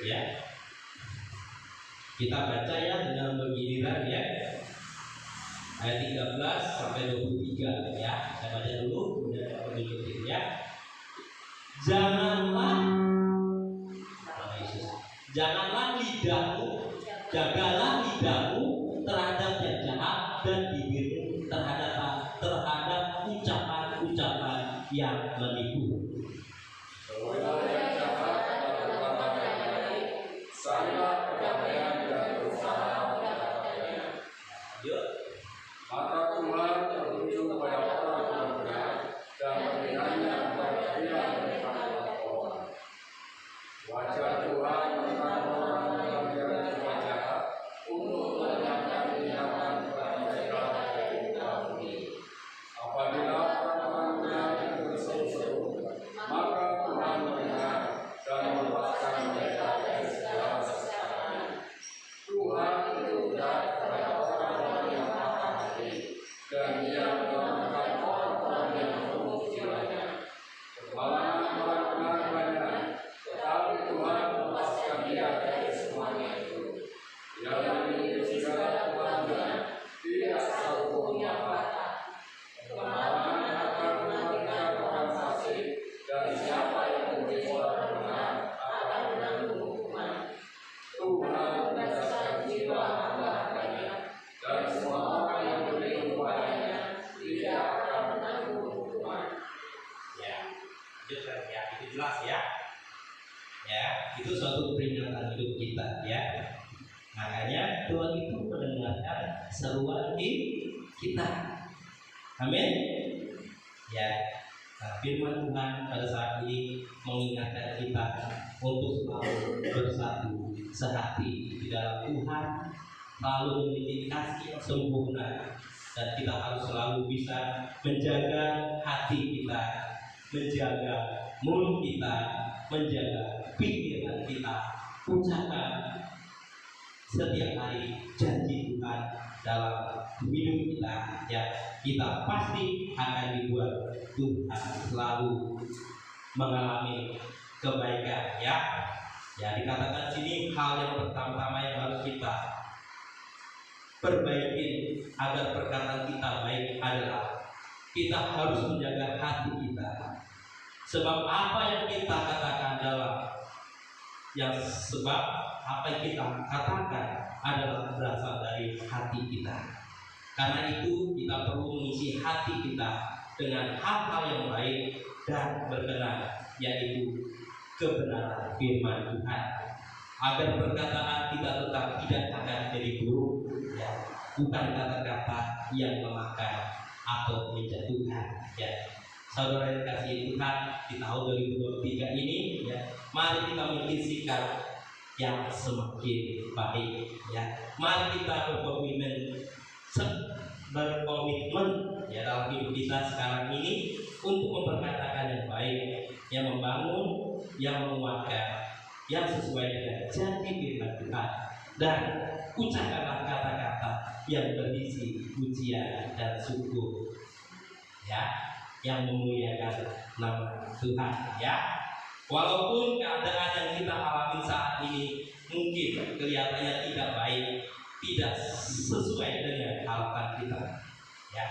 ya. Kita baca ya dengan bergiliran ya. Ayat 13 sampai 23 ya. Saya baca dulu kemudian kita lanjutin ya. Janganlah lidahmu, jagalah lidahmu terhadap yang jahat dan bibirmu terhadap ucapan-ucapan yang menipu. Mata Tuhan tertuju kepada orang yang benar dan telinganya kepada dia yang berkata. jelas ya. Ya, itu suatu peringatan hidup kita ya. Makanya Tuhan itu mendengarkan seruan kita. Amin. Ya. Nah, firman Tuhan pada saat ini mengingatkan kita untuk selalu bersatu sehati di dalam Tuhan, selalu memiliki kasih yang sempurna, dan kita harus selalu bisa menjaga hati kita, menjaga mulut kita, menjaga pikiran kita, ucapan setiap hari janji Tuhan dalam hidup kita ya, kita pasti akan dibuat Tuhan selalu mengalami kebaikan ya. Ya, dikatakan sini hal yang pertama-tama yang harus kita perbaiki agar perkataan kita baik adalah kita harus menjaga hati kita. Sebab apa yang kita katakan sebab apa yang kita katakan adalah berasal dari hati kita. Karena itu kita perlu mengisi hati kita dengan hal-hal yang baik dan berkenan, yaitu kebenaran firman Tuhan, agar perkataan kita tetap tidak akan jadi buruk ya, bukan kata-kata yang memakan atau menjatuhkan ya. Saudara yang kasih Tuhan, di tahun 2023 ini ya, mari kita memiliki sikap yang semakin baik ya. Mari kita berkomitmen ya dalam hidup kita sekarang ini untuk memperkatakan yang baik, yang membangun, yang menguatkan, yang sesuai dengan janji firman Tuhan, dan ucapkanlah kata-kata yang berisi pujian dan syukur ya, yang memuliakan nama Tuhan ya. Walaupun keadaan yang kita alami saat ini mungkin kelihatannya tidak baik, tidak sesuai dengan harapan kita ya.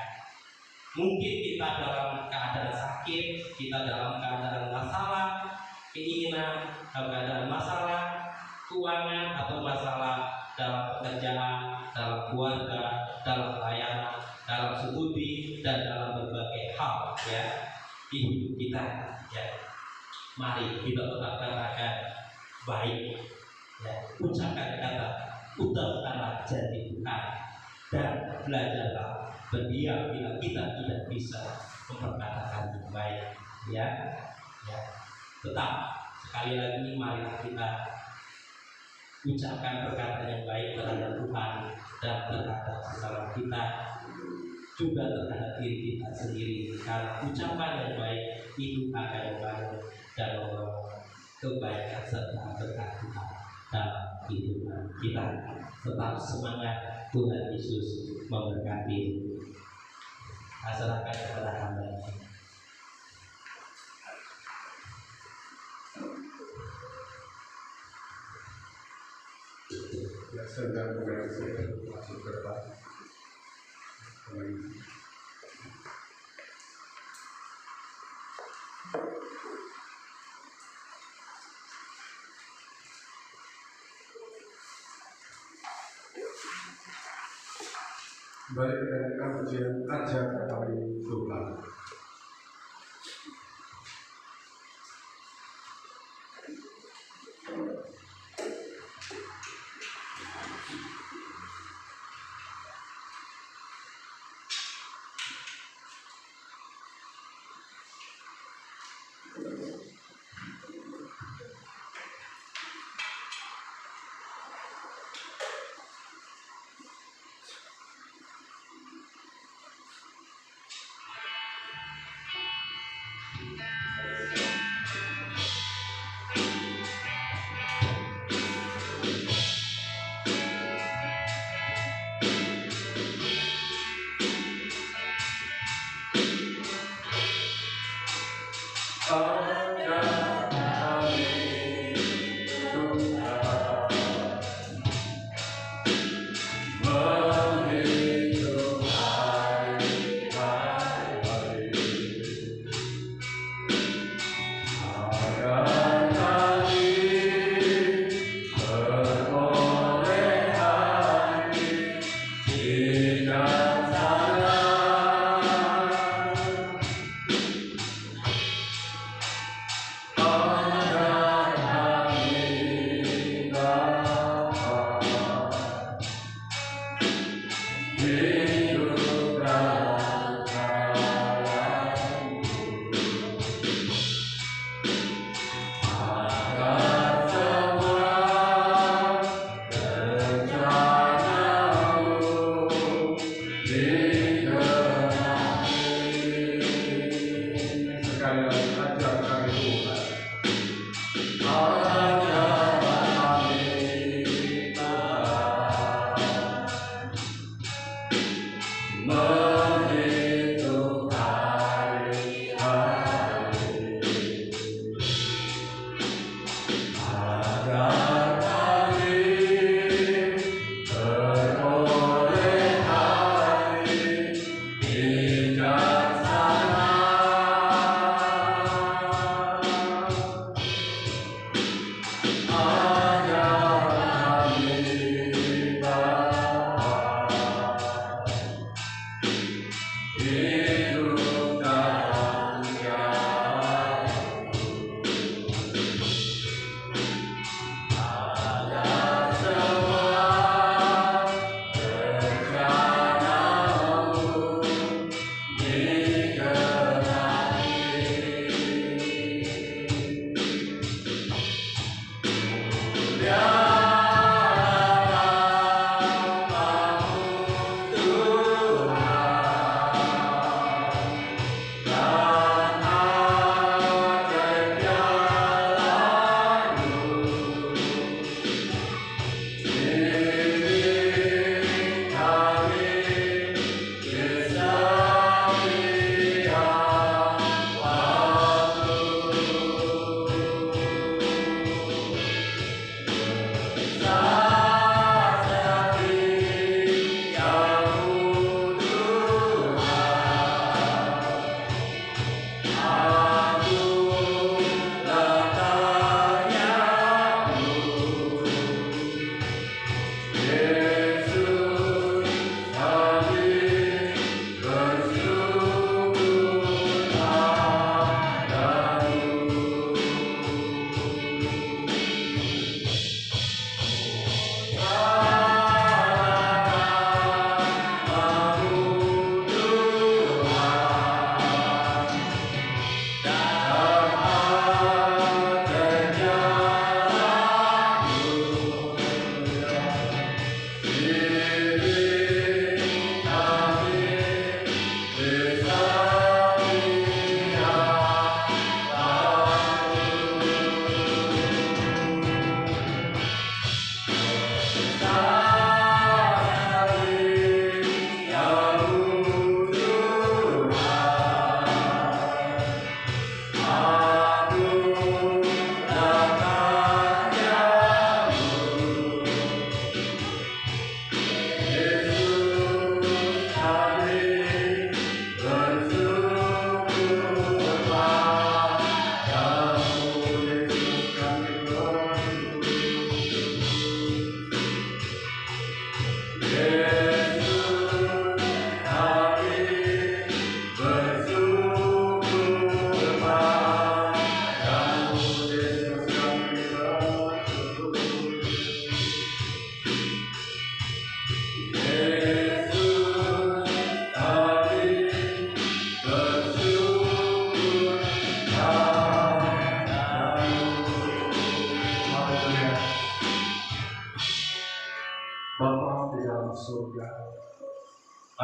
Mungkin kita dalam keadaan sakit, kita dalam keadaan masalah keinginan, dalam keadaan masalah keuangan, atau masalah dalam pekerjaan, dalam keluarga, dalam pelayanan, dalam studi, dan dalam berbagai hal ya di hidup kita ya. Mari kita tetap katakan baik ya, ucapkan kata, ucapkanlah janji Tuhan, dan belajarlah berdiam bila kita tidak bisa memperkatakan yang baik ya. Tetap sekali lagi mari kita ucapkan perkataan yang baik terhadap Tuhan dan terhadap sesama kita, juga terhadap diri kita sendiri, karena ucapan yang baik itu akan membangun dan membawa kebaikan serta berkat Tuhan dalam kehidupan kita. Tetap semangat, Tuhan Yesus memberkati. Serahkan kepada hamba. Ya, sedang mengajar masuk ke depan. Kembali kita dengarkan pujian Ajar Kami Tuhan.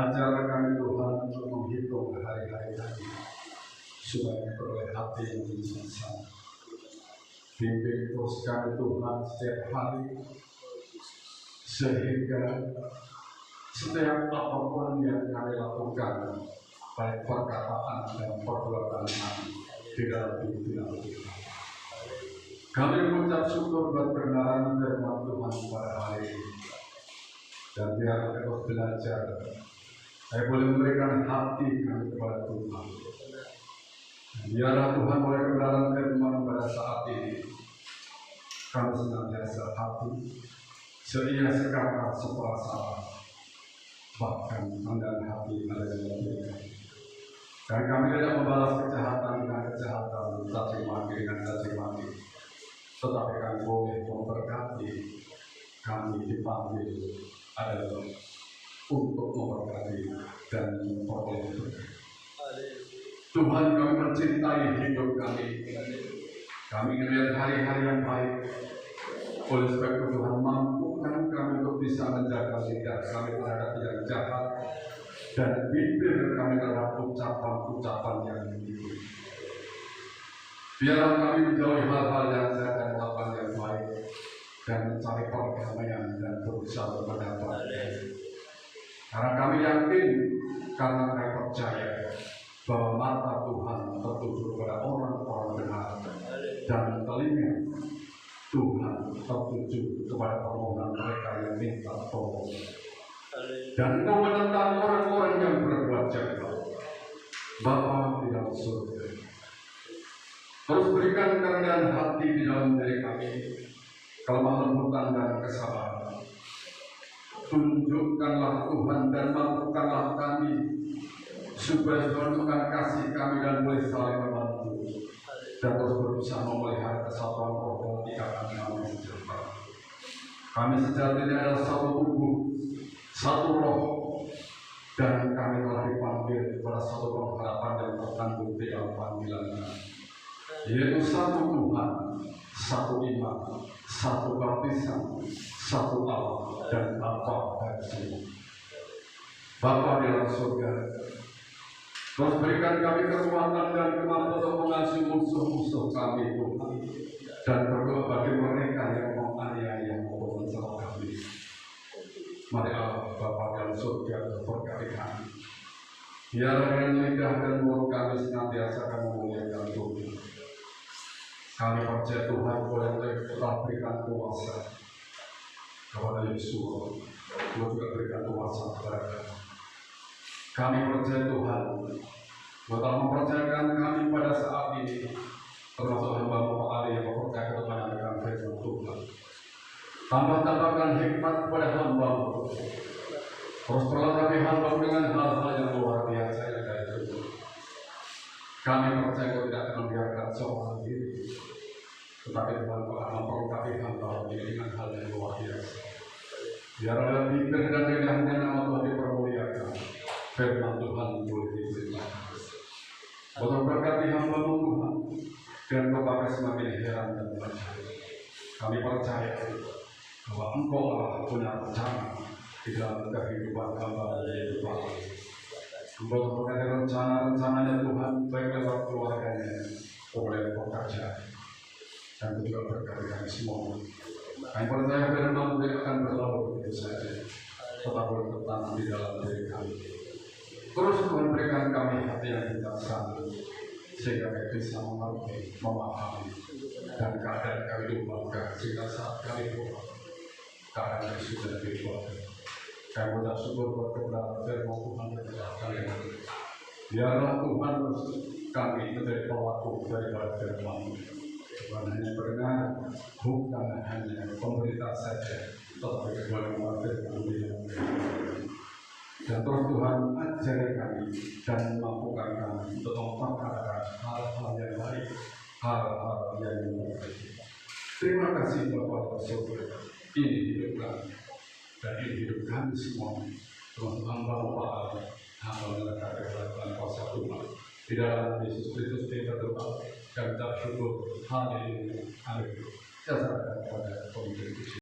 Ajar kami Tuhan untuk menghitung hari-hari kami, supaya beroleh hati yang bijaksana. Bimbing terus kami Tuhan setiap hari, sehingga setiap apapun yang kami lakukan, baik perkataan dan perbuatan kami, tidak dibilang Tuhan. Kami mengucap syukur buat kebenaran firman Tuhan pada hari ini. Dan biar terus belajar, saya boleh memberikan hati kami kepada Tuhan. Biarlah Tuhan boleh kebenaran firman pada saat ini. Kami senantiasa hati, seia sekakak seperasaan, bahkan rendah hati ada dalam diri kami. Dan kami tidak membalas kejahatan dengan kejahatan, caci maki dengan caci maki, tetapi kami boleh memberkati. Kami dipanggil adalah untuk memberkati dan memperoleh berkat. Tuhan, kami mencintai hidup kami. Kami melihat hari-hari yang baik. Oleh sebab itu Tuhan mampukan kami untuk bisa menjaga lidah kami terhadap yang jahat dan bibir kami terhadap ucapan-ucapan yang menghina. Biarlah kami menjauhi hal-hal yang jahat dan melakukan yang baik dan mencari perdamaian dan berusaha mendapat. Karena kami yakin, karena kami percaya bahwa mata Tuhan tertuju kepada orang-orang benar dan telinga Tuhan tertuju kepada permohonan mereka yang minta tolong. Dan Engkau menentang orang-orang yang berbuat jahat. Bapa di dalam surga, terus berikan kerendahan hati di dalam diri kami, kelemah lembutan dan kesabaran. Tunjukkanlah Tuhan dan mampukanlah kami, supaya Tuhan mengasihi kami dan boleh saling membantu, dan terus berusaha memelihara kesatuan roh dan ikatan kami sejahtera. Kami sejatinya adalah satu tubuh, satu roh, dan kami telah dipanggil kepada satu pengharapan yang terkandung di dalam panggilan, yaitu satu Tuhan, satu iman, satu baptisan, satu Allah dan Bapa dari semua. Bapa di dalam surga, terus berikan kami kekuatan dan kemampuan untuk mengasihi musuh-musuh kami Tuhan, dan berdoa bagi mereka yang menganiaya maupun mencela kami. Mari Allah Bapa dalam surga berkati kami. Biarlah dengan lidah dan mulut kami senantiasa akan memuliakan Tuhan. Kami percaya Tuhan boleh telah berikan kuasa kepada Yesus. Tuhan juga berikan kuasa kepada kami. Kami percaya Tuhan, Tuhan telah mempercayakan kami pada saat ini, termasuk hamba-Mu Pak Ali yang mempercayai kepada dengan firman Tuhan. Tambahkan hikmat kepada hamba-Mu. Terus perlengkapi hamba-Mu dengan hal-hal yang luar biasa yang dari Tuhan. Kami percaya Kau tidak akan membiarkan seorang diri, tetapi Tuhan Kau akan memperlengkapi hamba-Mu dengan hal yang luar biasa. Biarlah bibir dan lidahnya nama Tuhan dipermuliakan, firman Tuhan boleh diberitakan. Kau berkati hamba-Mu Tuhan, dan Kau pakai semakin heran dan percaya. Kami percaya bahwa Engkau Allah punya rencana di dalam kehidupan hamba dan kehidupan. Engkau berkati rencana-rencananya Tuhan, baik lewat keluarganya, oleh pekerjaan, dan juga berkati kami semua. Kami percaya firman tidak akan berlalu begitu saja, tetapi bertanam di dalam diri kami. Terus Tuhan berikan kami hati yang bijaksana, sehingga kami bisa mengerti, memahami, dan keadaan kami diubahkan, sehingga saat kami berubah, keadaan kami sudah diubah. Kami mengucap syukur buat kebenaran firman Tuhan kepada kalian. Biarlah Tuhan kami menjadi pelaku daripada firman. Bukan hanya berenang, bukan hanya pemberita saja, tetapi kebenaran firman di dalam kehidupan. Dan terus Tuhan ajari kami dan mampukan kami untuk memperkatakan hal-hal yang baik, hal-hal yang memperbaiki. Terima kasih Bapa Surga. Ini hidup kami dan ini hidup kami semua. Terus hamba Allah, hamba melekat kebenaran kuasa Tuhan. Di dalam Yesus Kristus kita berdoa dan kita bersyukur. Haleluya. Amin. Saya serahkan kepada pemimpin.